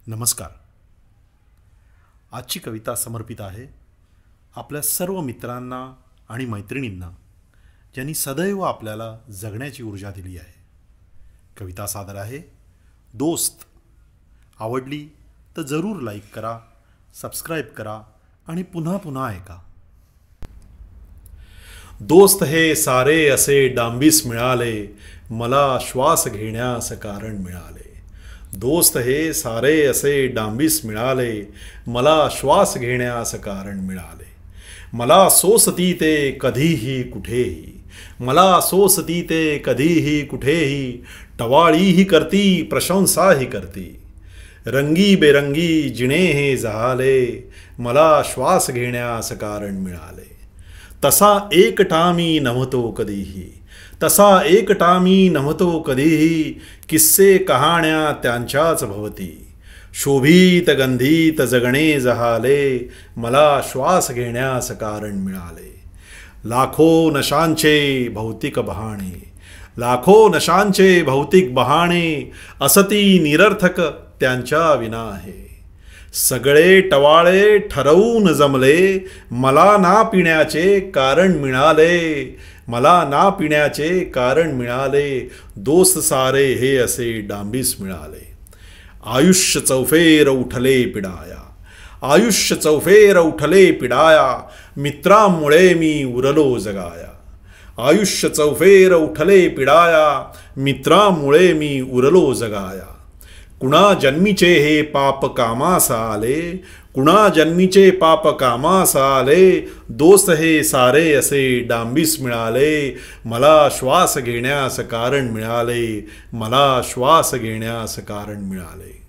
नमस्कार. आजची कविता समर्पित आहे आपल्या सर्व मित्रांना आणि मैत्रिणींना ज्यांनी सदैव आपल्याला जगण्याची ऊर्जा दिली आहे. कविता सादर आहे दोस्त. आवडली तर जरूर लाईक करा, सबस्क्राईब करा आणि पुन्हा पुन्हा ऐका. दोस्त हे सारे असे डांबीस मिळाले, मला श्वास घेण्यास कारण मिळाले. दोस्त हे सारे असे डांबीस मिळाले, मला श्वास घेण्यास कारण मिळाले. मला सोसती ते कधीही कुठेही, मला सोसती ते कधीही कुठेही, टवाळीही करती प्रशंसाही करती. रंगी बेरंगी जिणे हे जहाले, मला श्वास घेण्यास कारण मिळाले. तसा एकटा मी नव्हतो कधीही, तसा एकटा मी नव्हतो कधीही, किस्से कहाण्या त्यांच्याच भवती. शोभित गंधीत जगणे जहाले, मला श्वास घेण्यास कारण मिळाले. लाखो नशांचे भौतिक बहाणे, लाखो नशांचे भौतिक बहाणे, असती निरर्थक त्यांच्या विना आहे. सगळे टवाळे ठरवून जमले, मला ना पिण्याचे कारण मिळाले, मला ना पिण्याचे कारण मिळाले. दोस्त सारे हे असे डांबीस मिळाले. आयुष्य चौफेर उठले पिडाया, आयुष्य चौफेर उठले पिडाया, मित्रांमुळे मी उरलो जगाया. आयुष्य चौफेर उठले पिडाया, मित्रांमुळे मी उरलो जगाया. कुणा जन्मीचे हे पाप कामास आले, कुणा जन्मीचे पाप कामास आले. दोस्त हे सारे असे डांबीस मिळाले, मला श्वास घेण्यास कारण मिळाले, मला श्वास घेण्यास कारण मिळाले.